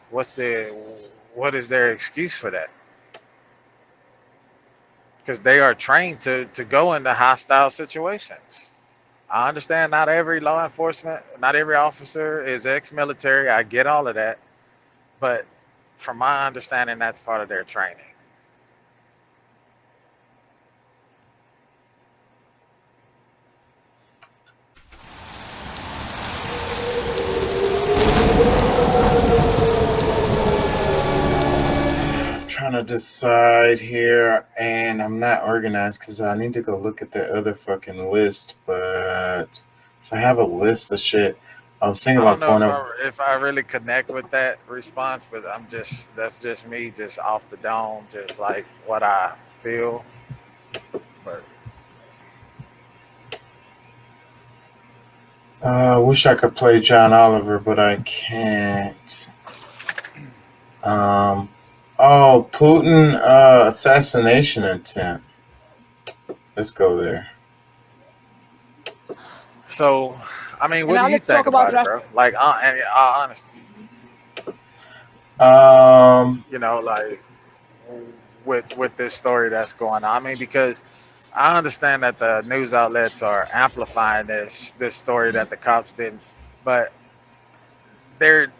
What's the what is their excuse for that? Because they are trained to go into hostile situations. I understand not every law enforcement, not every officer is ex-military. I get all of that, but from my understanding, that's part of their training. Trying to decide here, and I'm not organized because I need to go look at the other fucking list. But so I have a list of shit. I was thinking I don't about know going over. if I really connect with that response, but that's just me, just off the dome, just like what I feel. But I wish I could play John Oliver, but I can't. Um, oh, Putin assassination attempt. Let's go there. so, I mean, And what do now you let's think talk about about it, Russia. bro? Like, and honesty, Um, like with this story that's going on. I mean, because I understand that the news outlets are amplifying this story that the cops didn't, but there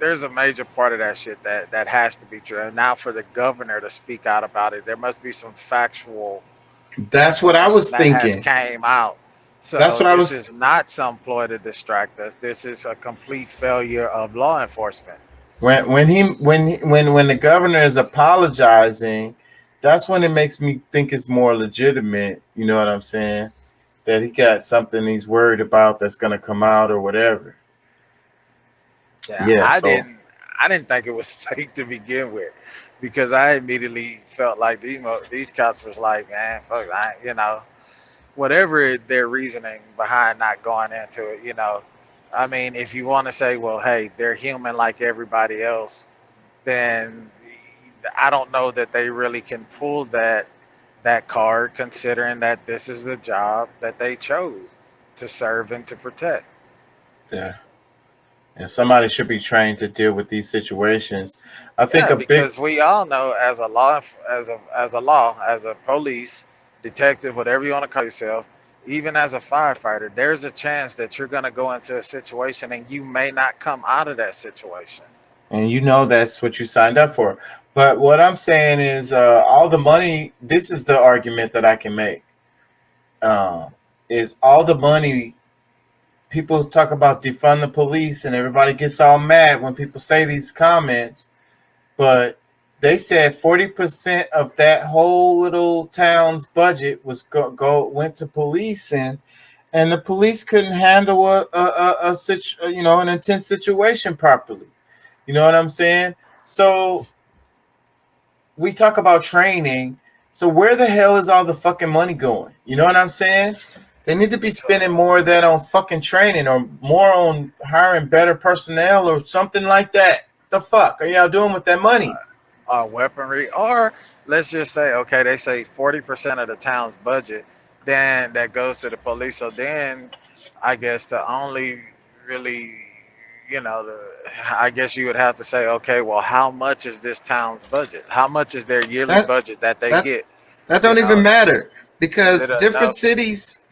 there's a major part of that shit that has to be true. And now for the governor to speak out about it, there must be some factual that's what I information was that has thinking. came out. That's So what I this was is not some ploy to distract us. This is a complete failure of law enforcement. when the governor is apologizing. That's when it makes me think it's more legitimate. You know what I'm saying? That he got something he's worried about that's gonna come out or whatever. Yeah, Yeah. So I didn't think it was fake to begin with, because I immediately felt like these cops was like, man, fuck, whatever their reasoning behind not going into it. I mean, if you want to say, well, hey, they're human like everybody else, then I don't know that they really can pull that card, considering that this is the job that they chose to serve and to protect. yeah, and somebody should be trained to deal with these situations. I think Yeah, a big because we all know, as a police detective, whatever you want to call yourself, even as a firefighter, there's a chance that you're going to go into a situation and you may not come out of that situation. and you know that's what you signed up for. But what I'm saying is, all the money. This is the argument that I can make. Uh, is all the money people talk about defund the police, and everybody gets all mad when people say these comments. But they said 40% of that whole little town's budget was went to policing, and the police couldn't handle an intense situation properly. You know what I'm saying? So we talk about training. So where the hell is all the fucking money going? You know what I'm saying? They need to be spending So, more of that on fucking training or more on hiring better personnel or something like that. The fuck are y'all doing with that money? weaponry, or let's just say, okay, they say 40% of the town's budget, then that goes to the police. So then, I guess to only really, I guess you would have to say, okay, well, how much is this town's budget? How much is their yearly That budget that they that get? that You don't even know, matter is because it enough?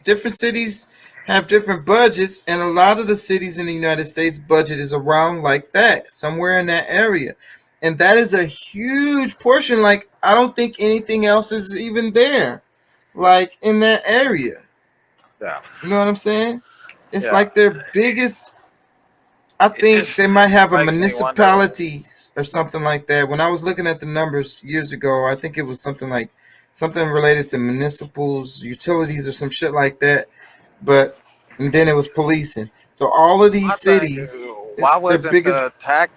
different cities have different budgets, and a lot of the cities in the United States budget is around like that, somewhere in that area. And that is a huge portion. Like I don't think anything else is even there. Like in that area. Yeah, You know what I'm saying? It's yeah. like their biggest. I It think just they might have a makes me wonder. municipality or something like that. When I was looking at the numbers years ago, I think it was something related to municipals, utilities, or some shit like that. But and then it was policing. So all of My these thing is, cities, why it's their wasn't biggest. the tac?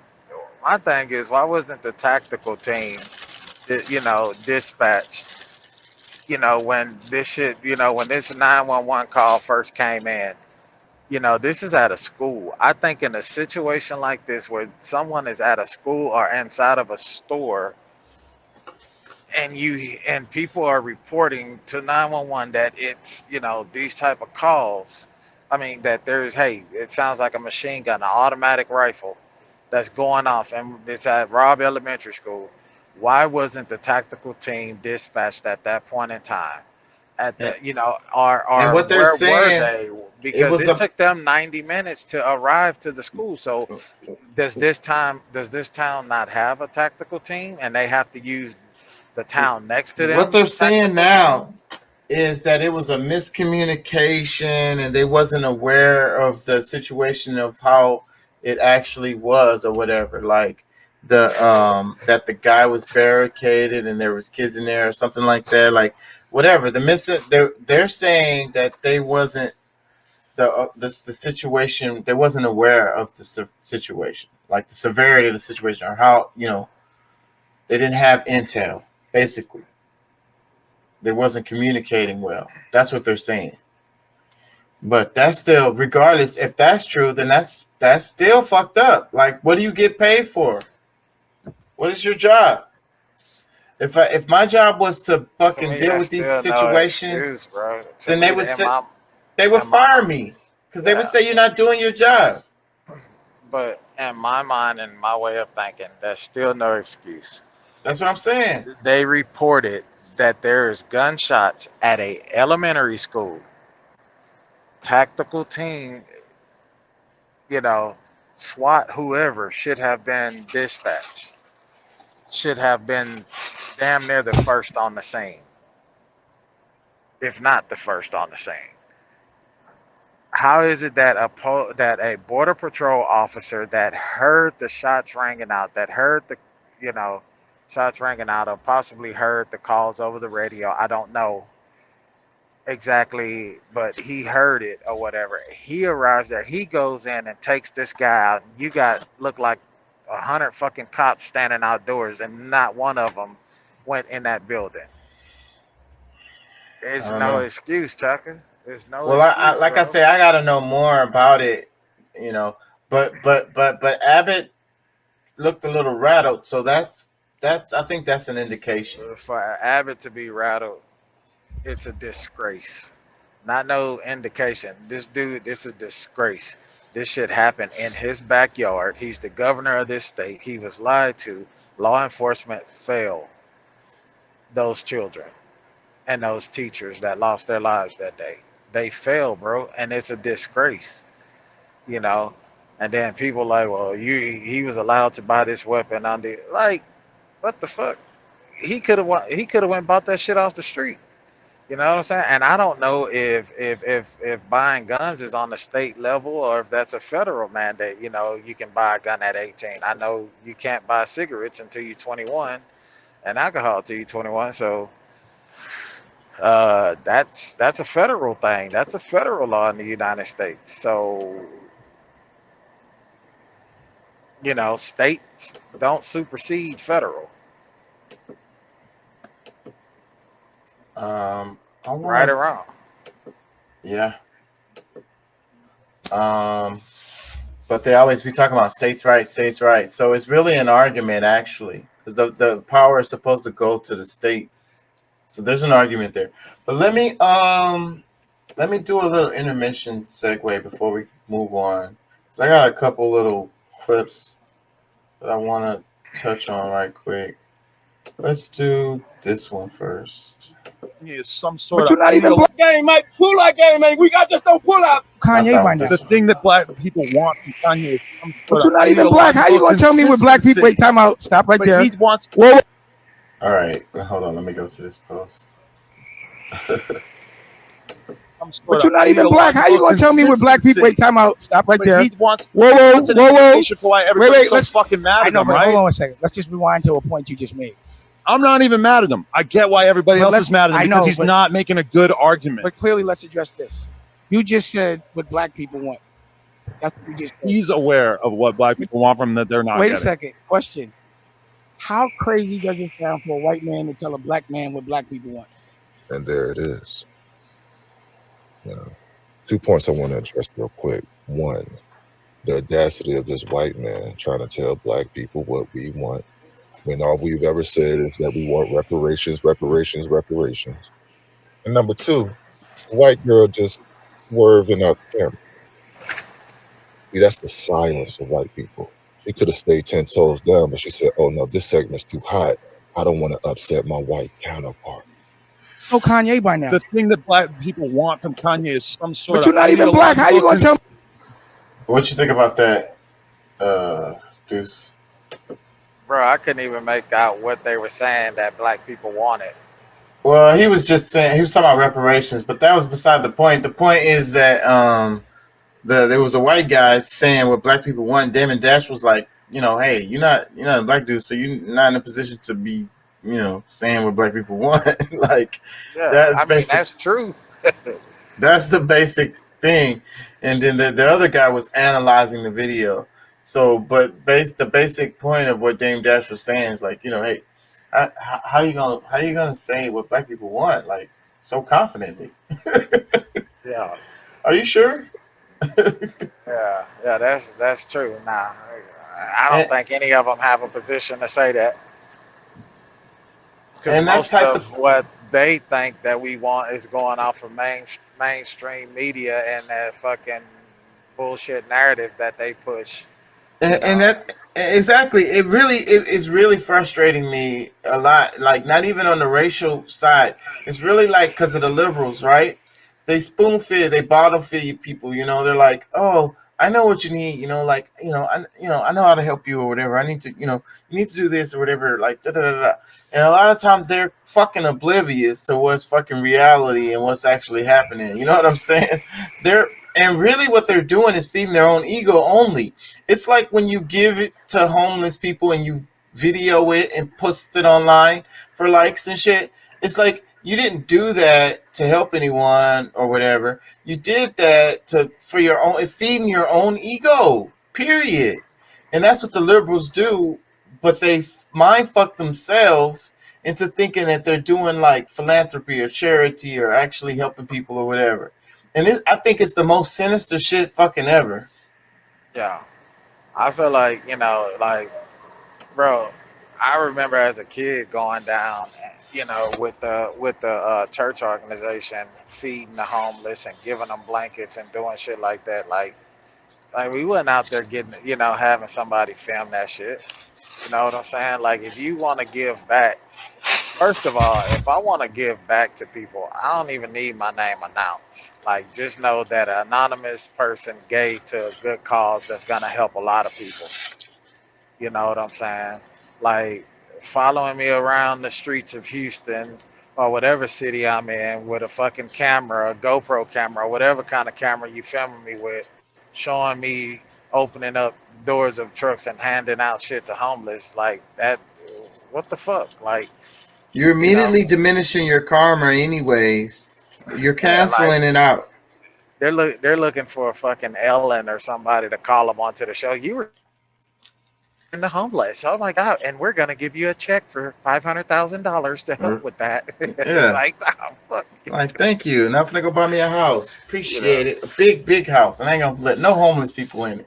My thing is, why wasn't the tactical team, dispatched? When this shit, when this 911 call first came in, this is at a school. I think in a situation like this, where someone is at a school or inside of a store, and people are reporting to 911 that it's, these type of calls. I mean, that there's, hey, it sounds like a machine gun, an automatic rifle. that's going off, and it's at Robb Elementary School. Why wasn't the tactical team dispatched at that point in time? At and, the, or and what they're where were saying, they? it Because was it a took them 90 minutes to arrive to the school. So does this town not have a tactical team, and they have to use the town next to what them's they're saying tactical team? now is that it was a miscommunication and they wasn't aware of the situation of how it actually was or whatever, like the that the guy was barricaded and there was kids in there or something like that, like whatever the they're saying that they wasn't the situation, they wasn't aware of the situation, like the severity of the situation or how, they didn't have intel, basically they wasn't communicating well. That's what they're saying. But that's still, regardless, if that's true, then that's still fucked up. Like, what do you get paid for? What is your job? If my job was to To fucking me, deal that's with these still no situations, excuse, bro. To then me, they would in my fire mind, me because they would yeah. say you're not doing your job. But in my mind and my way of thinking, that's still no excuse. That's what I'm saying. They reported that there is gunshots at a elementary school. Tactical team, you know, SWAT, whoever should have been dispatched. Should have been damn near the first on the scene, if not the first on the scene. How is it that that a border patrol officer that heard the shots ringing out, that heard the, you know, shots ringing out, or possibly heard the calls over the radio? I don't know exactly, but he heard it or whatever. He arrives there. He goes in and takes this guy out. You got look like 100 fucking cops standing outdoors, and not one of them went in that building. I It's don't no know. excuse, Tucker. There's no Well, I excuse, like I bro. say, I gotta know more about it. You know, but Abbott looked a little rattled, so that's I think that's an indication. For Abbott to be rattled, it's a disgrace. Not no indication. This dude, this is a disgrace. This shit happened in his backyard. He's the governor of this state. He was lied to. Law enforcement failed those children and those teachers that lost their lives that day. They failed, bro, and it's a disgrace, you know. And then people like, well, he was allowed to buy this weapon under, like, what the fuck? He could have went and bought that shit off the street. You know what I'm saying? And I don't know if buying guns is on the state level or if that's a federal mandate. You know, you can buy a gun at 18. I know you can't buy cigarettes until you're 21 and alcohol until you're 21. So that's a federal thing. That's a federal law in the United States. So states don't supersede federal, I want right to, or wrong. yeah. Um, but they always be talking about states' rights, states' rights. So it's really an argument, actually, because the power is supposed to go to the states. So there's an argument there. But let me do a little intermission segue before we move on. So I got a couple little clips that I want to touch on right quick. Let's do this one first. Is some But sort of you're not even ideal. black game, mate. Pull that game, man. We got just don't pull out Not Kanye that by one. now. The This one. thing that black people want from Kanye is some But sort of you're not even black. How you ideological gonna tell me with black people? Wait, consistency. time out. Stop right But there. he wants Whoa, All right, hold on. Let me go to this post. some sort but of you're not even black. How you ideological gonna tell me with black people? Wait, consistency. time out. Stop right But there. he wants Whoa, whoa, an whoa, whoa. explanation for why everybody's so Let's. fucking mad I at know, him, but hold right? on a second. Let's just rewind to a point you just made. I'm not even mad at him. I get why everybody But else is mad at him I because know, he's but not making a good argument. but clearly, let's address this. You just said what black people want. That's what you just said. He's aware of what black people want from him that they're not Wait a getting. second. Question: how crazy does it sound for a white man to tell a black man what black people want? And there it is. You know, 2 points I want to address real quick. One, the audacity of this white man trying to tell black people what we want when all we've ever said is that we want reparations, reparations, reparations. And number two, the white girl just swerving out the camera. See, that's the silence of white people. He could have stayed 10 toes down, but she said, "Oh no, this segment's too hot. I don't want to upset my white counterpart." know Kanye by now, The thing that black people want from Kanye is some but sort of you're not even black. How you ideological gonna tell me? What you think about that, Deuce? Bro, I couldn't even make out what they were saying that black people wanted. Well, he was just saying he was talking about reparations, but that was beside the point. The point is that there was a white guy saying what black people want. Damon Dash was like, hey, you're not a black dude, so you're not in a position to be, saying what black people want. Like Yeah, that's I mean basic. that's true. That's the basic thing. And then the other guy was analyzing the video. So, but the basic point of what Dame Dash was saying is like, hey, how you gonna say what black people want like so confidently? Yeah, Are you sure? yeah, that's true. Nah, I don't and think any of them have a position to say that because and that most type of of what they think that we want is going off of mainstream media and that fucking bullshit narrative that they push. You and know. that exactly it is really frustrating me a lot, like not even on the racial side. It's really like because of the liberals, right? They spoon feed, they bottle feed people, they're like, oh, I know what you need, like, I know how to help you or whatever. I need to, you need to do this or whatever, like da da da da. And a lot of times they're fucking oblivious to what's fucking reality and what's actually happening, you know what I'm saying? And really what they're doing is feeding their own ego only. It's like when you give it to homeless people and you video it and post it online for likes and shit. It's like you didn't do that to help anyone or whatever. You did that to for your own feeding your own ego. Period. And that's what the liberals do, but they mind fuck themselves into thinking that they're doing like philanthropy or charity or actually helping people or whatever. And I think it's the most sinister shit fucking ever. Yeah, I feel like like bro. I remember as a kid going down, with the church organization, feeding the homeless and giving them blankets and doing shit like that. Like we wasn't out there getting, having somebody film that shit. You know what I'm saying? Like if you want to give back, first of all, if I want to give back to people, I don't even need my name announced. Like just know that an anonymous person gave to a good cause that's gonna help a lot of people. You know what I'm saying? Like following me around the streets of Houston or whatever city I'm in with a fucking camera, a GoPro camera, whatever kind of camera you filming me with, showing me opening up doors of trucks and handing out shit to homeless, like that. What the fuck? Like, You're you know, immediately diminishing your karma, anyways. You're yeah, like canceling it out. they're looking for a fucking Ellen or somebody to call them onto the show. You were in the homeless. Oh my god! And we're gonna give you a check for $500,000 to help with that. It's Or- like, oh, fuck, Yeah. Like, thank you. Now I'm gonna go buy me a house. you know. Appreciate it. A big, big house. And I ain't gonna let no homeless people in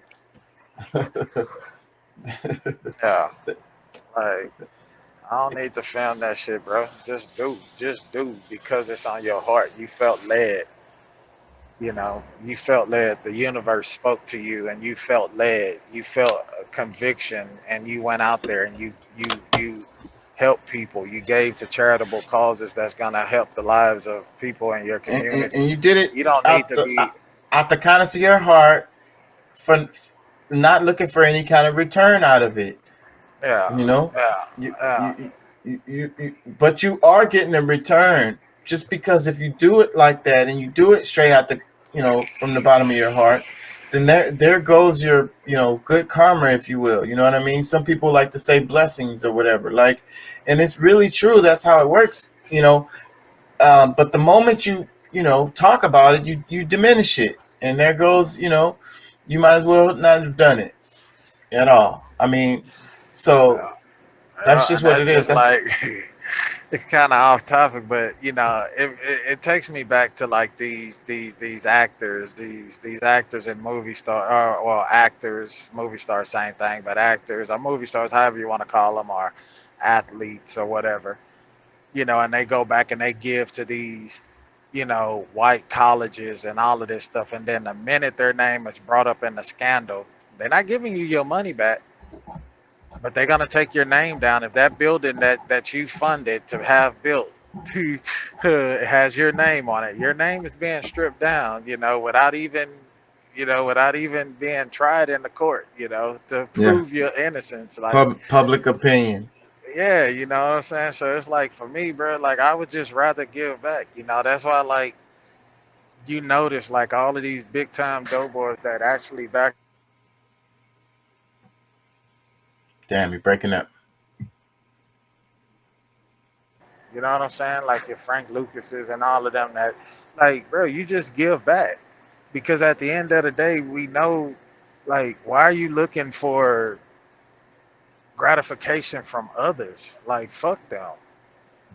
Yeah, like I don't need to film that shit, bro. Just do because it's on your heart. You felt led. You felt led. The universe spoke to you, and you felt led. You felt a conviction, and you went out there and you helped people. You gave to charitable causes that's gonna help the lives of people in your and community. you did it You don't need out to the be. out the kindness of your heart for not looking for any kind of return out of it. Yeah, You know, yeah, you, yeah, but you are getting a return just because if you do it like that and you do it straight out the, from the bottom of your heart, then there goes your, good karma, if you will. You know what I mean? Some people like to say blessings or whatever, like, and it's really true. That's how it works. But the moment you talk about it, you diminish it, and there goes, you might as well not have done it at all. I mean, so yeah. that's Yeah, just and what that's it is. just That's like it's kind of off topic, but it takes me back to like these actors, these actors and movie star, or well, actors, movie stars, same thing, but actors or movie stars, however you want to call them, or athletes or whatever, and they go back and they give to these, white colleges and all of this stuff, and then the minute their name is brought up in the scandal, they're not giving you your money back. but they're gonna take your name down if that building that you funded to have built has your name on it. Your name is being stripped down, without even being tried in the court, to Yeah. prove your innocence. Like, Public opinion. yeah, you know what I'm saying. So it's like for me, bro. Like I would just rather give back. That's why like you notice like all of these big time doughboys that actually back in the day that was doing this shit for real. Damn, you're breaking up. You know what I'm saying? Like your Frank Lucases and all of them that, like, bro, you just give back because at the end of the day, we know, like, why are you looking for gratification from others? Like, fuck them.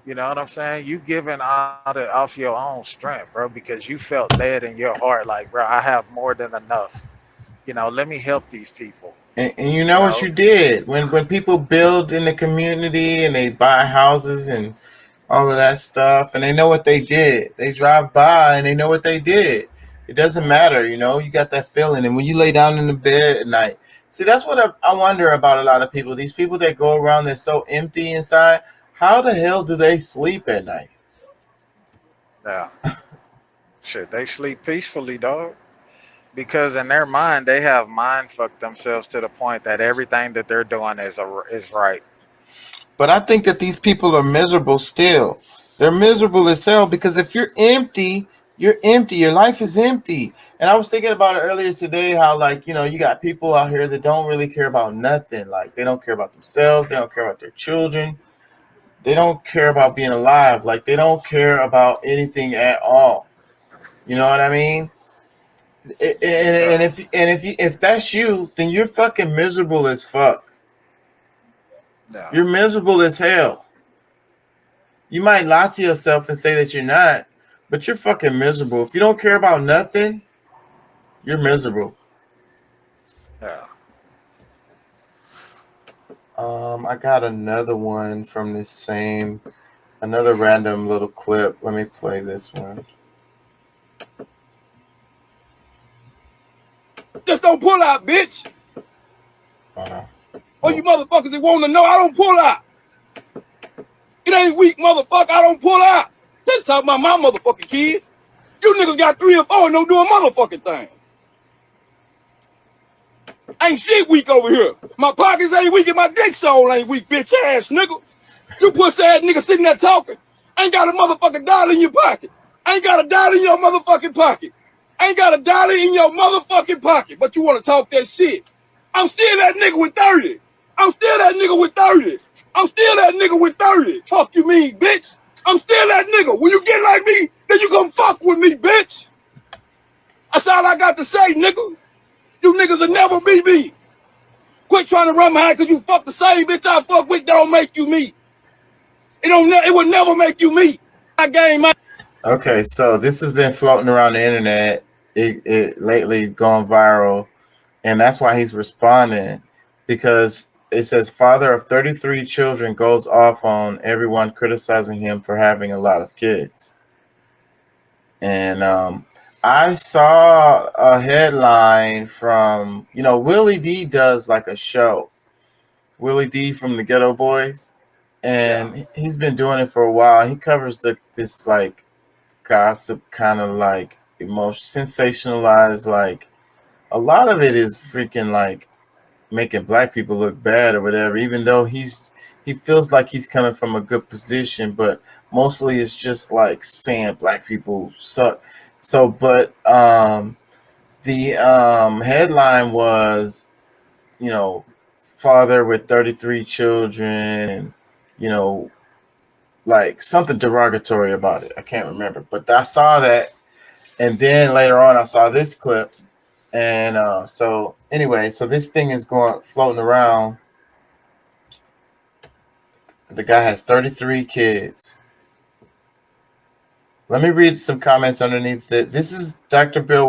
You know what I'm saying? You giving out it off your own strength, bro, because you felt led in your heart, like, bro, I have more than enough. Let me help these people. And you You know what know? you did when people build in the community and they buy houses and all of that stuff, and they know what they did. They drive by and they know what they did. It doesn't matter, you got that feeling. And when you lay down in the bed at night, see, that's what I wonder about a lot of people. These people that go around, they're so empty inside. How the hell do they sleep at night? Yeah. Shit, they sleep peacefully, dog. Because in their mind, they have mind fucked themselves to the point that everything that they're doing is right. But I think that these people are miserable still. They're miserable as hell because if you're empty, you're empty. Your life is empty. And I was thinking about it earlier today how, like, you got people out here that don't really care about nothing. Like, they don't care about themselves. They don't care about their children. They don't care about being alive. Like, they don't care about anything at all. You know what I mean? And Yeah, if that's you, then you're fucking miserable as fuck. yeah, You're miserable as hell. You might lie to yourself and say that you're not, but you're fucking miserable. If you don't care about nothing, you're miserable. yeah. I got another one from another random little clip. Let me play this one. Just don't pull out, bitch. Hold on. Or you Oh, motherfuckers that want to know, I don't pull out. It ain't weak, motherfucker. I don't pull out. Just talking about my motherfucking kids. You niggas got 3 or 4 and don't do a motherfucking thing. Ain't shit weak over here. My pockets ain't weak and my dick soul ain't weak, bitch ass nigga. You pussy ass nigga sitting there talking. Ain't got a motherfucking dollar in your pocket. Ain't got a dollar in your motherfucking pocket. Ain't got a dollar in your motherfucking pocket. But you want to talk that shit. I'm still that nigga with 30. I'm still that nigga with 30. I'm still that nigga with 30. Fuck you mean, bitch. I'm still that nigga. When you get like me, then you gonna fuck with me, bitch. That's all I got to say, nigga. You niggas will What the never be fuck? me. Quit trying to run behind because you fuck the same bitch I fuck with. Don't make you me. It will never make you me. I game my. okay. So this has been floating around the internet. It lately gone viral, and that's why he's responding because it says father of 33 children goes off on everyone criticizing him for having a lot of kids. And I saw a headline from Willie D does like a show. Willie D from the Ghetto Boys, Yeah, and he's been doing it for a while. He covers this like gossip kind of like emotion sensationalized, like a lot of it is freaking like making black people look bad or whatever, even though he feels like he's coming from a good position, but mostly it's just like saying black people suck. So but the headline was, you know, father with 33 children, and you know, like something derogatory about it. I can't remember, but I saw that, and then later on I saw this clip. And so anyway, so this thing is going floating around. The guy has 33 kids. Let me read some comments underneath it. This is Dr. Bill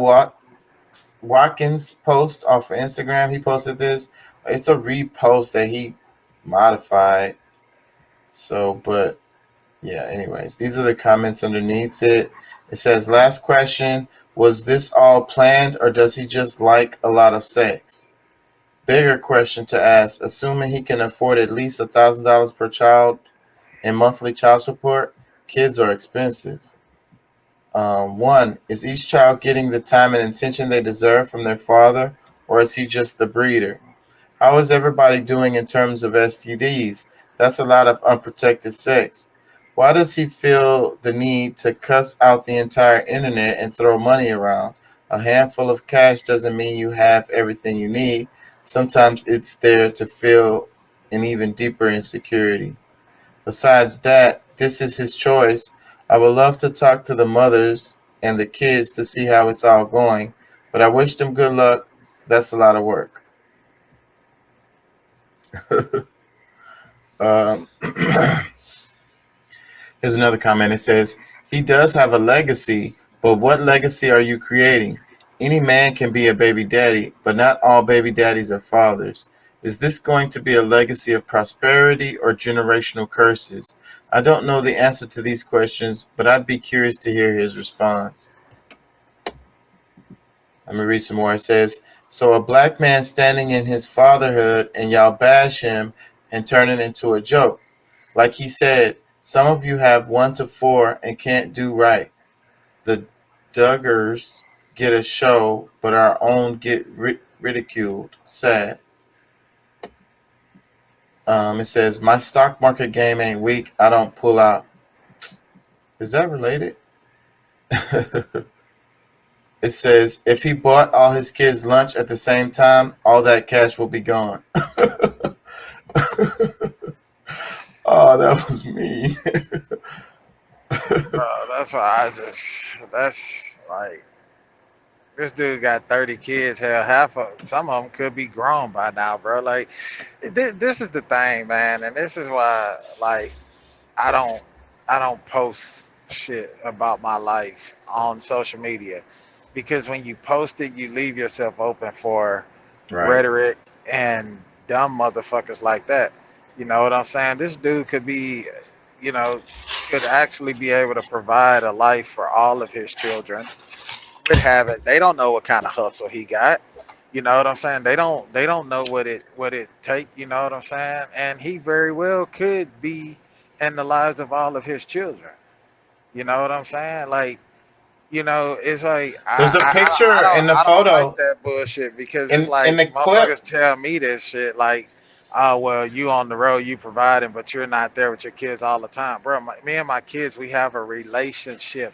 Watkins' post off of Instagram. He posted this. It's a repost that he modified. So, but yeah, anyways, these are the comments underneath it. It says, last question. Was this all planned or does he just like a lot of sex? Bigger question to ask: assuming he can afford at least $1,000 per child in monthly child support, kids are expensive. One, is each child getting the time and attention they deserve from their father, or is he just the breeder? How is everybody doing in terms of STDs? That's a lot of unprotected sex. Why does he feel the need to cuss out the entire internet and throw money around? A handful of cash doesn't mean you have everything you need. Sometimes it's there to fill an even deeper insecurity. Besides that, this is his choice. I would love to talk to the mothers and the kids to see how it's all going, but I wish them good luck. That's a lot of work. Um, Here's another comment. It says, he does have a legacy, but what legacy are you creating? Any man can be a baby daddy, but not all baby daddies are fathers. Is this going to be a legacy of prosperity or generational curses? I don't know the answer to these questions, but I'd be curious to hear his response. Let me read some more. It says, so a black man standing in his fatherhood and y'all bash him and turn it into a joke. Like he said, some of you have 1 to 4 and can't do right. The Duggars get a show, but our own get ridiculed. Sad. It says, my stock market game ain't weak. I don't pull out. Is that related? It says, if he bought all his kids lunch at the same time, all that cash will be gone. Oh, that was me. That's why I just that's like this dude got 30 kids. Hell, half of some of them could be grown by now, bro. Like this is the thing, man, and this is why like I don't I don't post shit about my life on social media because when you post it, you leave yourself open for Right. rhetoric and dumb motherfuckers like that. You know what I'm saying? This dude could be, you know, could actually be able to provide a life for all of his children. Quit having. They don't know what kind of hustle he got. You know what I'm saying? They don't know what it take. You know what I'm saying? And he very well could be in the lives of all of his children. You know what I'm saying? Like it's like There's a I picture don't in the I don't like photo that bullshit because it's in like the clip. motherfuckers tell me this shit like, oh well, you on the road, you providing, but you're not there with your kids all the time, bro. Me and my kids, we have a relationship.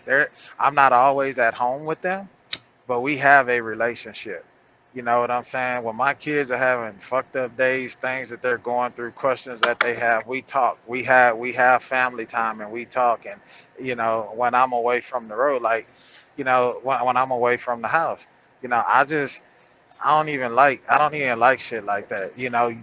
I'm not always at home with them, but we have a relationship. You know what I'm saying? When my kids are having fucked up days, things that they're going through, questions that they have, we talk. We have family time and we talk. And when I'm away from the road, like, when I'm away from the house, I just I don't even like shit like that,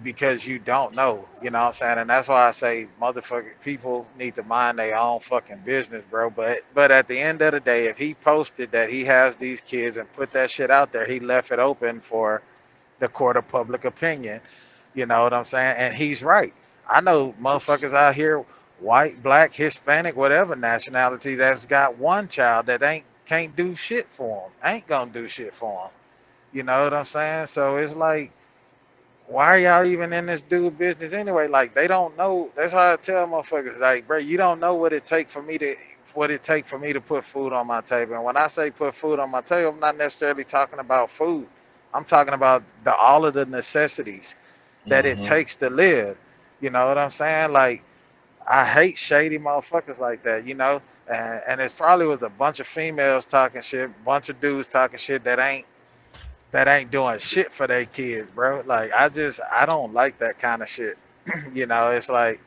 because you don't know, you know what I'm saying? And that's why I say motherfucking people need to mind their own fucking business, bro. But at the end of the day, if he posted that he has these kids and put that shit out there, he left it open for the court of public opinion. You know what I'm saying? And he's right. I know motherfuckers out here, white, black, Hispanic, whatever nationality, that's got one child that ain't can't do shit for him. Ain't gonna do shit for him. You know what I'm saying? So it's like, why are y'all even in this dude business anyway? Like they don't know. That's how I tell motherfuckers, like, bro, you don't know what it take for me to put food on my table. And when I say put food on my table, I'm not necessarily talking about food. I'm talking about all of the necessities that it Mm-hmm. takes to live. You know what I'm saying? Like I hate shady motherfuckers like that, And it probably was a bunch of females talking shit, bunch of dudes talking shit that ain't doing shit for their kids, bro. Like I don't like that kind of shit. It's like,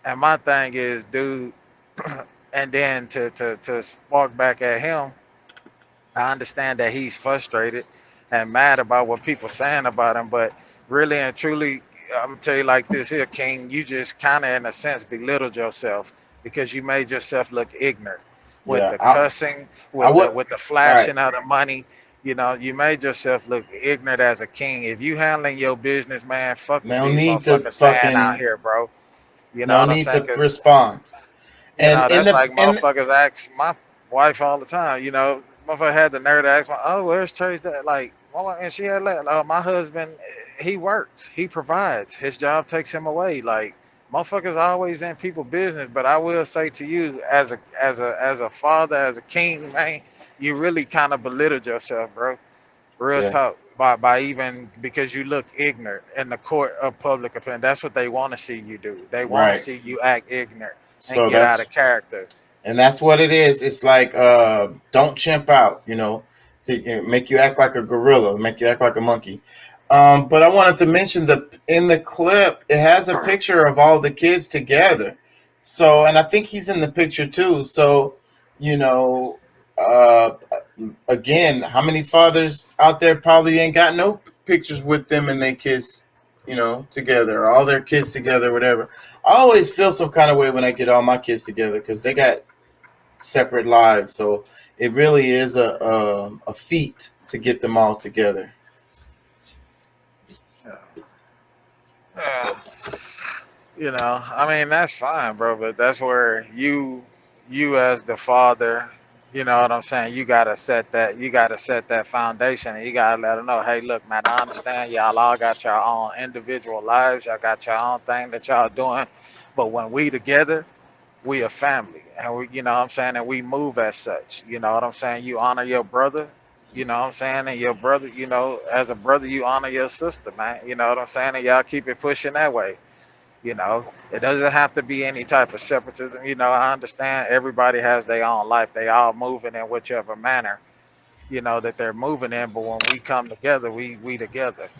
and my thing is, dude, and then to spark back at him, I understand that he's frustrated and mad about what people saying about him, but really and truly, I'm gonna tell you like this here, King. You just kind of, in a sense, belittled yourself because you made yourself look ignorant with Yeah, the cussing, I with the would. with the Right. flashing of the money. You made yourself look ignorant as a king. If you handling your business, man, fuck what No these need to motherfuckers saying out fucking. here, bro. You know No what I'm need saying? to 'Cause respond. And in that's the like in motherfuckers ask my wife all the time. Motherfucker had the nerve to ask my, oh, where's church? That like, and she had let my husband. he works, he provides. His job takes him away. Like motherfuckers always in people business, but I will say to you, as a father, as a king, man, you really kind of belittled yourself, bro. Real Yeah, talk. By even because you look ignorant in the court of public opinion. That's what they want to see you do. They want to right. see you act ignorant and So get out that's of character. and that's what it is. It's like don't chimp out, to make you act like a gorilla, make you act like a monkey. But I wanted to mention that in the clip, it has a picture of all the kids together. So, and I think he's in the picture too. So, you know, uh, again, how many fathers out there probably ain't got no pictures with them and their kids, together, or all their kids together, whatever. I always feel some kind of way when I get all my kids together because they got separate lives. So it really is a feat to get them all together. Yeah. Yeah. I mean, that's fine, bro, but that's where you as the father, you know what I'm saying, you gotta set that foundation, and you gotta let them know, hey, look, man, I understand y'all all got your own individual lives, y'all got your own thing that y'all doing, but when we together, we a family, and we, you know what I'm saying, and we move as such. You know what I'm saying? You honor your brother, you know what I'm saying, and your brother, as a brother, you honor your sister, man. You know what I'm saying, and y'all keep it pushing that way. It doesn't have to be any type of separatism. I understand everybody has their own life. They all moving in whichever manner, that they're moving in. But when we come together, we together.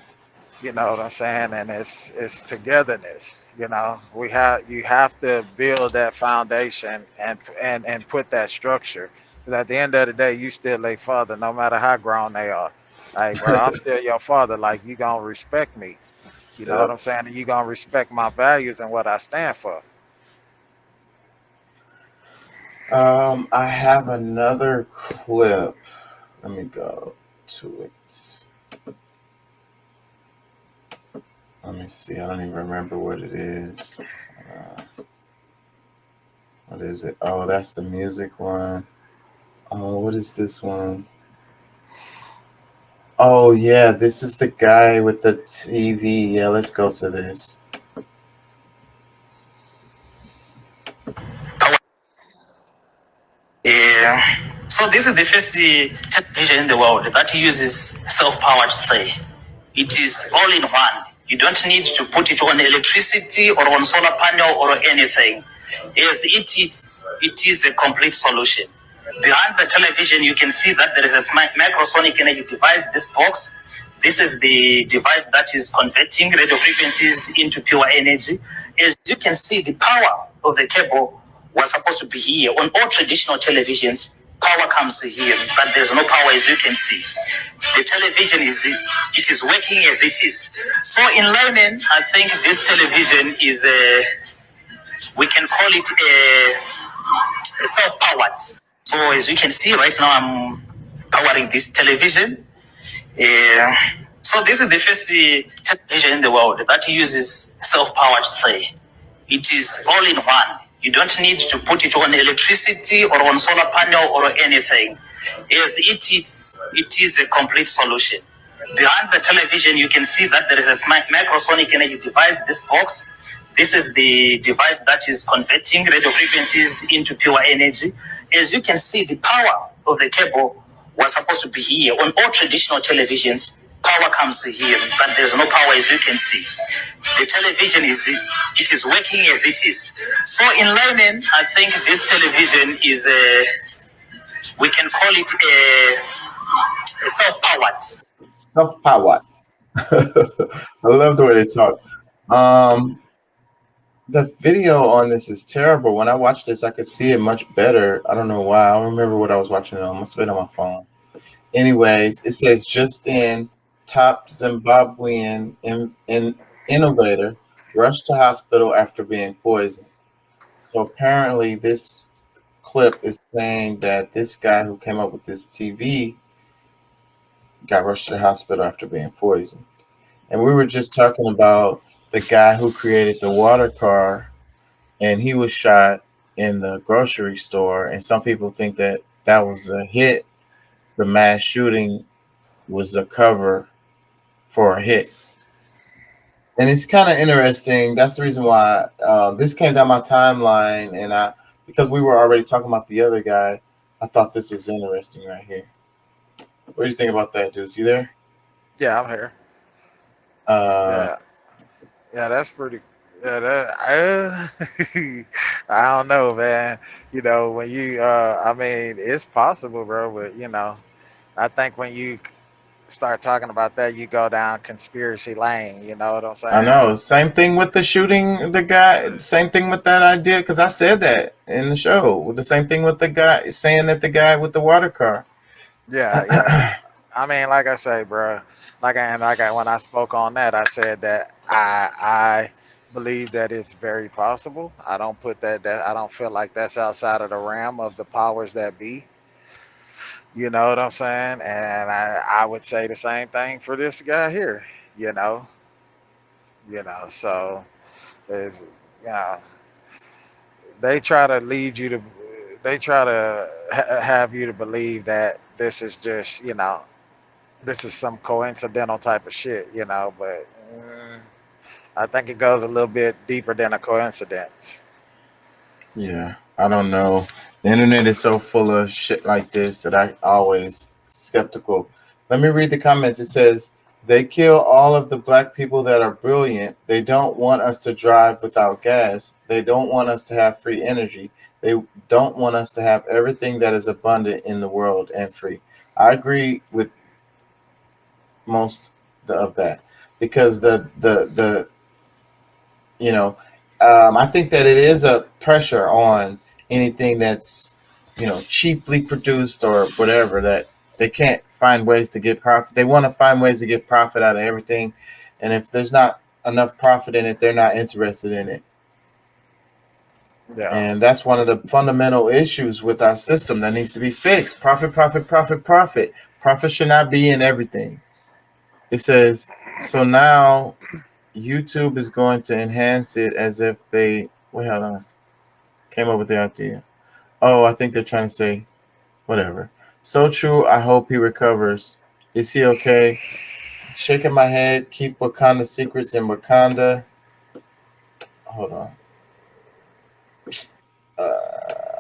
You know what I'm saying? And it's togetherness. You have to build that foundation and put that structure. Because at the end of the day, you still a father, no matter how grown they are. Like, bro, I'm still your father. Like, you gonna respect me. You know what Yep. I'm saying? And you gonna respect my values and what I stand for. I have another clip. Let me go to it. Let me see. I don't even remember what it is. Uh, what is it? Oh, that's the music one. Oh, what is this one? Oh, yeah, this is the guy with the TV. Yeah, let's go to this. Yeah. So this is the first television in the world that uses self-power to say. It is all in one. You don't need to put it on electricity or on solar panel or anything. As it is a complete solution. Behind the television, you can see that there is a microsonic energy device, this box. This is the device that is converting radio frequencies into pure energy. As you can see, the power of the cable was supposed to be here. On all traditional televisions, power comes here, but there's no power, as you can see. The television is working as it is. So in layman, I think this television is we can call it a self-powered. So as you can see right now, I'm powering this television. Uh, so this is the first television in the world that uses self-powered say. It is all in one. You don't need to put it on electricity or on solar panel or anything. As it is a complete solution. Behind the television, you can see that there is a microsonic energy device, this box. This is the device that is converting radio frequencies into pure energy. As you can see, the power of the cable was supposed to be here. On all traditional televisions, power comes here, but there's no power, as you can see. The television is working as it is. So in layman, I think this television is we can call it a self-powered. Self-powered. I love the way they talk. Um, the video on this is terrible. When I watched this, I could see it much better. I don't know why. I don't remember what I was watching it on. Must have been on my phone. Anyways, it says just in top Zimbabwean innovator rushed to hospital after being poisoned. So apparently, this clip is saying that this guy who came up with this TV got rushed to the hospital after being poisoned. And we were just talking about the guy who created the water car, and he was shot in the grocery store. And some people think that that was a hit. The mass shooting was a cover for a hit. And it's kind of interesting. That's the reason why this came down my timeline, and I because we were already talking about the other guy, I thought this was interesting right here. What do you think about that, Deuce? You there? Yeah, I'm here. Uh, Yeah, yeah, that's pretty. Yeah, I don't know, man. You know, when you, I mean, it's possible, bro. But I think when you start talking about that, you go down conspiracy lane. You know what I'm I saying? know. Same thing with the shooting the guy. Same thing with that idea because I said that in the show. The same thing with the guy saying that the guy with the water car. Yeah, yeah. I mean, like I say, bro. When I spoke on that, I said that I believe that it's very possible. I don't put that I don't feel like that's outside of the realm of the powers that be. You know what I'm saying? And I would say the same thing for this guy here. You know, so is they try to lead you to they try to have you to believe that this is just this is some coincidental type of shit, but I think it goes a little bit deeper than a coincidence. Yeah, I don't know. The internet is so full of shit like this that I always skeptical. Let me read the comments. It says they kill all of the black people that are brilliant. They don't want us to drive without gas. They don't want us to have free energy. They don't want us to have everything that is abundant in the world and free. I agree with most of that because the you know I think that it is a pressure on anything that's cheaply produced or whatever that they can't find ways to get profit. They want to find ways to get profit out of everything, and if there's not enough profit in it, they're not interested in it. Yeah, And that's one of the fundamental issues with our system that needs to be fixed. Profit, profit, profit, profit. Profit should not be in everything. It says so now YouTube is going to enhance it as if they wait, hold on, came up with the idea. Oh, I think they're trying to say whatever. So true. I hope he recovers. Is he okay? Shaking my head. Keep Wakanda secrets in Wakanda. Hold on.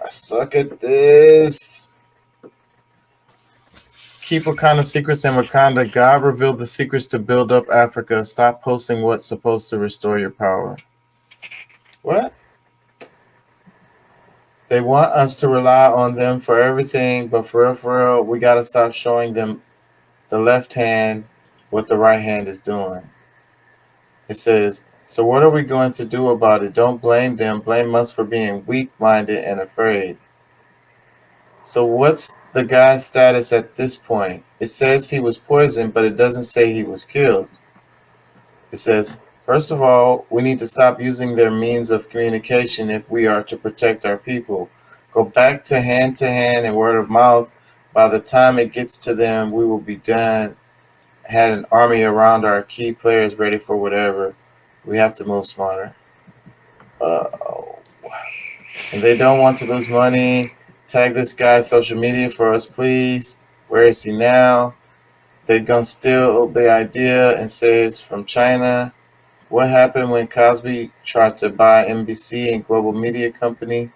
Suck at this. Keep Wakanda secrets in Wakanda. God revealed the secrets to build up Africa. Stop posting what's supposed to restore your power. What? They want us to rely on them for everything, but for real, we gotta stop showing them the left hand what the right hand is doing. It says, so what are we going to do about it? Don't blame them. Blame us for being weak minded and afraid. So what's the guy's status at this point? It says he was poisoned, but it doesn't say he was killed. It says, first of all, we need to stop using their means of communication if we are to protect our people. Go back to hand and word of mouth. By the time it gets to them, we will be done. Had an army around our key players ready for whatever. We have to move smarter. Uh, and they don't want to lose money. Tag this guy's social media for us, please. Where is he now? They're gonna steal the idea and say it's from China. What happened when Cosby tried to buy NBC and Global Media Company?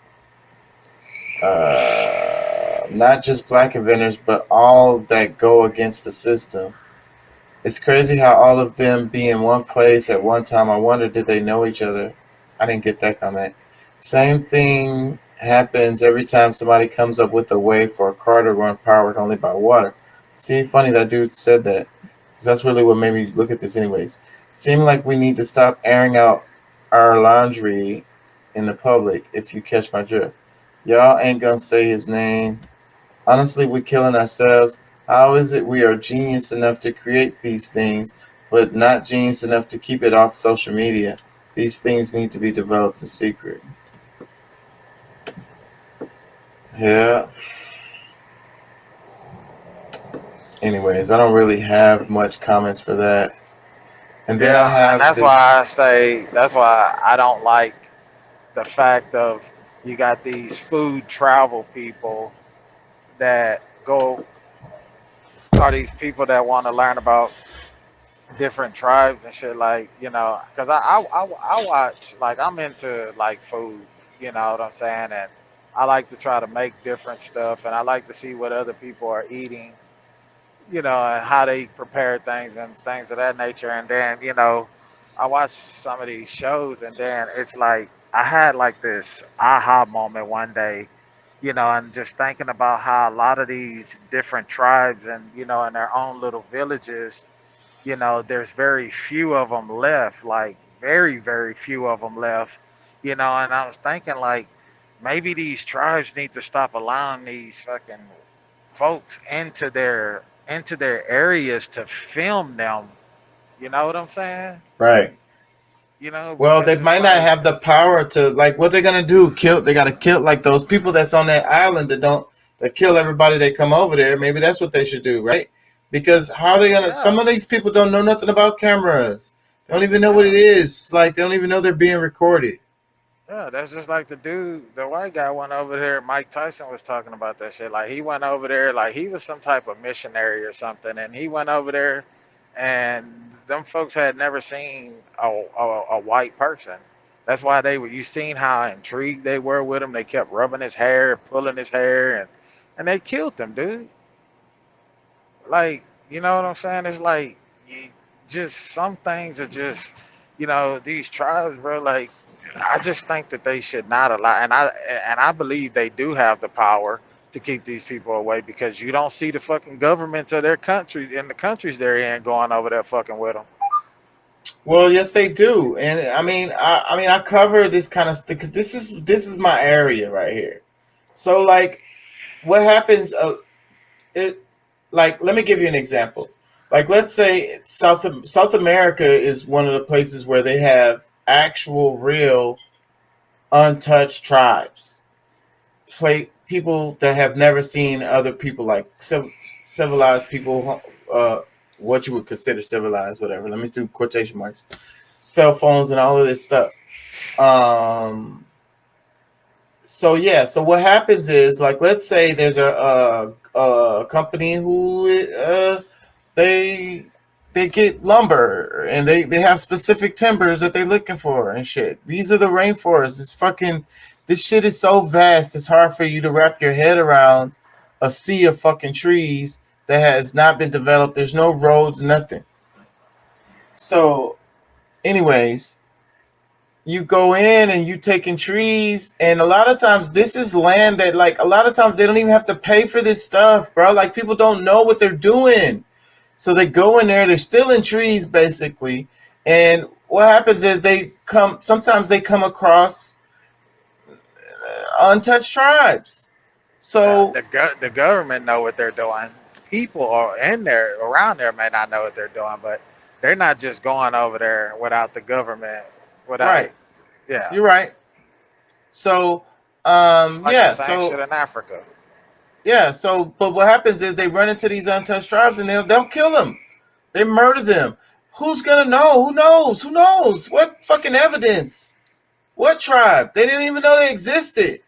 Not just black inventors, but all that go against the system. It's crazy how all of them be in one place at one time. I wonder, did they know each other? I didn't get that comment. Same thing happens every time somebody comes up with a way for a car to run powered only by water. See, funny that dude said that. Because that's really what made me look at this, anyways. Seem like we need to stop airing out our laundry in the public, if you catch my drift. Y'all ain't gonna say his name. Honestly, we're killing ourselves. How is it we are genius enough to create these things, but not genius enough to keep it off social media? These things need to be developed in secret. Yeah. Anyways, I don't really have much comments for that. And then I yeah, and have that's this. why I say that's why I don't like the fact of you got these food travel people that go are these people that want to learn about different tribes and shit. Like, because I watch, like, I'm into like food. You know what I'm saying? And I like to try to make different stuff, and I like to see what other people are eating. And how they prepare things and things of that nature. And then, I watch some of these shows, and then it's like I had like this aha moment one day, and just thinking about how a lot of these different tribes and, in their own little villages, there's very few of them left, like very, very few of them left, and I was thinking, like, maybe these tribes need to stop allowing these fucking folks into their areas to film them. You know what I'm saying? Right. Well, they Because it's might not like, have the power to, like, what they're gonna do. Kill? They gotta kill like those people that's on that island that don't that kill everybody that come over there. Maybe that's what they should do, right? Because how are they gonna? yeah, Some of these people don't know nothing about cameras. They don't even know what yeah. it is. Like they don't even know they're being recorded. Yeah, that's just like the dude, the white guy went over there. Mike Tyson was talking about that shit. Like, he went over there, like he was some type of missionary or something, and he went over there, and them folks had never seen a white person. That's why they were. You seen how intrigued they were with him. They kept rubbing his hair, pulling his hair, and they killed him, dude. Like, you know what I'm saying? It's like, you, just some things are just, these tribes, bro. Like, I just think that they should not allow, and I believe they do have the power to keep these people away, because you don't see the fucking governments of their country in the countries they're in going over there fucking with them. Well, yes, they do, and I mean, I cover this kind of stuff. This is my area right here. So, like, what happens? It like let me give you an example. Like, let's say South America is one of the places where they have actual, real, untouched tribes, play people that have never seen other people, like civilized people, what you would consider civilized, whatever. Let me do quotation marks. Cell phones and all of this stuff. Um, so yeah, so what happens is, like, let's say there's a company who they they get lumber and they have specific timbers that they're looking for and shit. These are the rainforests. It's fucking this shit is so vast. It's hard for you to wrap your head around a sea of fucking trees that has not been developed. There's no roads, nothing. So, anyways, you go in and you taking trees, and a lot of times this is land that, like, a lot of times they don't even have to pay for this stuff, bro. Like, people don't know what they're doing. So they go in there, they're stealing trees basically. And what happens is sometimes they come across untouched tribes. Yeah, So the government know what they're doing. People are in there around there may not know what they're doing, but they're not just going over there without the government. Without, right, yeah, you're right. So it's like the yeah, same shit so in Africa. yeah, so but what happens is they run into these untouched tribes and they'll kill them. They murder them. Who's gonna know? Who knows? Who knows? What fucking evidence? What tribe? They didn't even know they existed.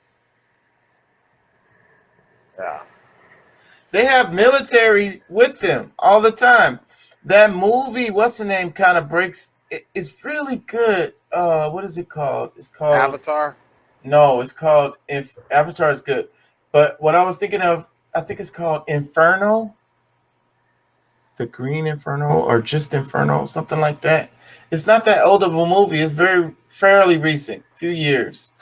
Yeah, They have military with them all the time. That movie, what's the name, kind of breaks. It's really good. What is it called? It's called Avatar. no. It's called if Avatar is good, but what I was thinking of, I think it's called Inferno, the Green Inferno, or just Inferno, something like that. It's not that old of a movie. It's very fairly recent, few years,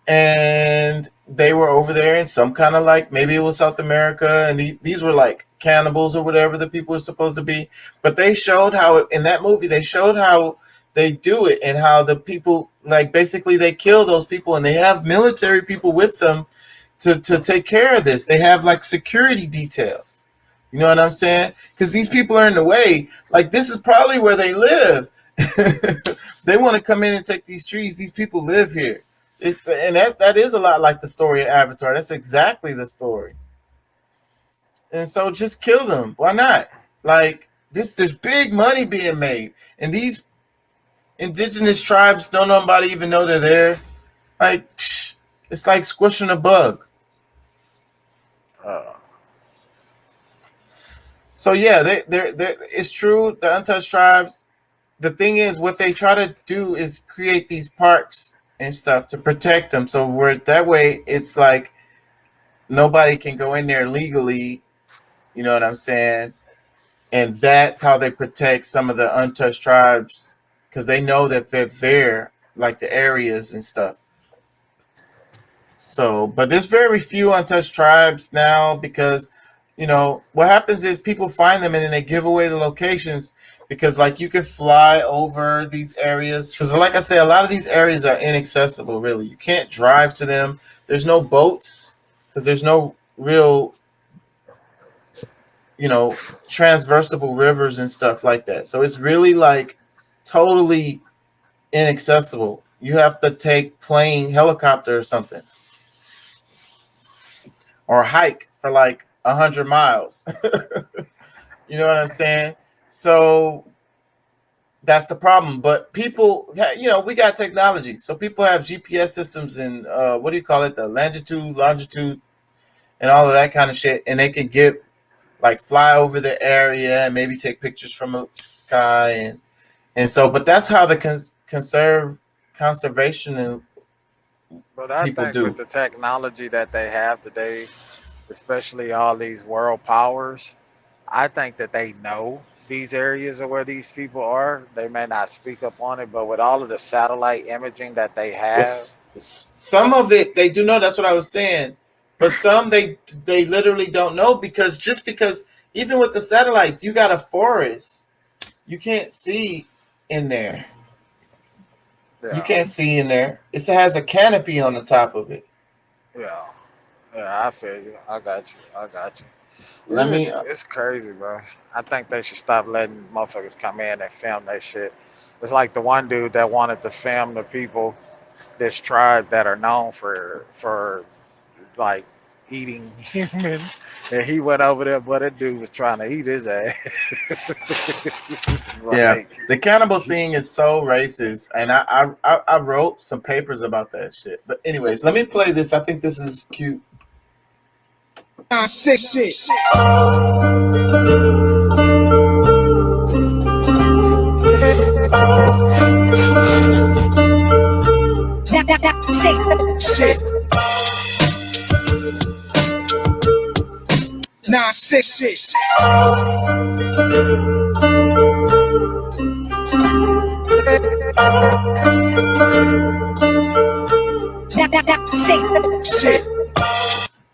and they were over there in some kind of, like, maybe it was South America, and these were like cannibals or whatever the people were supposed to be. But they showed how in that movie they showed how they do it and how the people, like, basically they kill those people and they have military people with them to take care of this. They have like security details. You know what I'm saying? Because these people are in the way. Like, this is probably where they live. They want to come in and take these trees. These people live here. And that is a lot like the story of Avatar. That's exactly the story. And so just kill them. Why not? Like, there's big money being made, and these indigenous tribes don't nobody even know they're there. Like, psh, it's like squishing a bug. Uh, So yeah, they it's true. The untouched tribes. The thing is, what they try to do is create these parks and stuff to protect them. So where that way, it's like nobody can go in there legally. You know what I'm saying? And that's how they protect some of the untouched tribes because they know that they're there, like the areas and stuff. So, but there's very few untouched tribes now because, what happens is people find them and then they give away the locations because, like, you can fly over these areas. Because, like I said, a lot of these areas are inaccessible, really. You can't drive to them. There's no boats because there's no real, you know, transversible rivers and stuff like that. So it's really like totally inaccessible. You have to take plane, helicopter, or something, or hike for like 100 miles. You know what I'm saying? So that's the problem. But people, we got technology, so people have GPS systems and what do you call it, the longitude, and all of that kind of shit, and they can get like fly over the area and maybe take pictures from the sky and so. But that's how the conservation and But I people think with do. the technology that they have today, especially all these world powers, I think that they know these areas are where these people are. They may not speak up on it, but with all of the satellite imaging that they have, Some of it they do know. That's what I was saying. But some they literally don't know because just because even with the satellites, you got a forest. You can't see in there. You yeah, can't see in there. It has a canopy on the top of it. yeah, yeah, I feel you. I got you. I got you. Let me. It's crazy, bro. I think they should stop letting motherfuckers come in and film that shit. It's like the one dude that wanted to film the people, this tribe that are known for like eating humans, and he went over there, but that dude was trying to eat his ass. It's Yeah, like, the cannibal thing is so racist, and I wrote some papers about that shit. But anyways, let me play this. I think this is cute. Nah, sick shit. Sick shit. Nah, sick shit. Sick shit.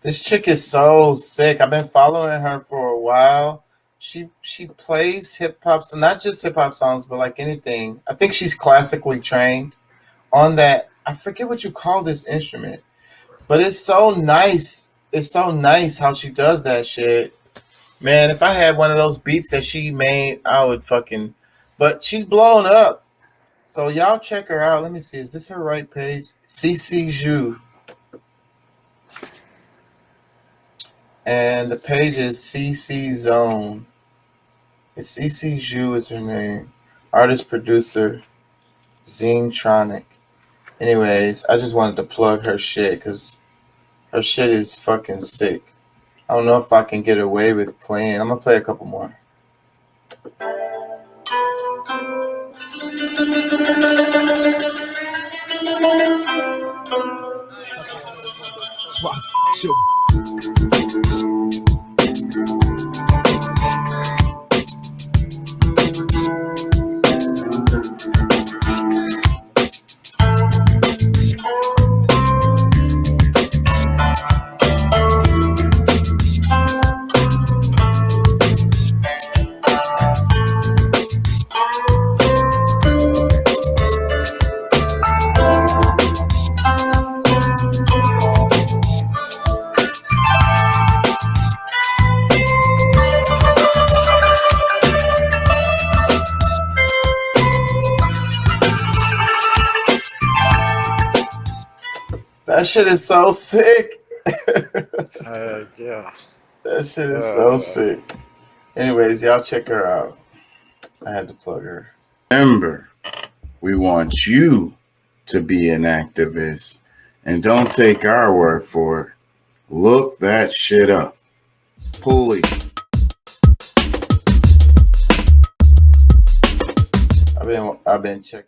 This chick is so sick. I've been following her for a while. She plays hip hop, so not just hip hop songs, but like anything. I think she's classically trained on that. I forget what you call this instrument, but it's so nice. It's so nice how she does that shit. Man, if I had one of those beats that she made, I would fucking. But she's blown up. So y'all check her out. Let me see. Is this her right page? CC Ju. And the page is CC Zone. It's CC Ju is her name. Artist producer Zenetronic. Anyways, I just wanted to plug her shit because her shit is fucking sick. I don't know if I can get away with playing. I'm gonna play a couple more. Swap shit. That shit is so sick. That yeah, shit is so uh, sick. Anyways, y'all check her out. I had to plug her. Remember, we want you to be an activist. And don't take our word for it. Look that shit up. Pulley. I've been checking.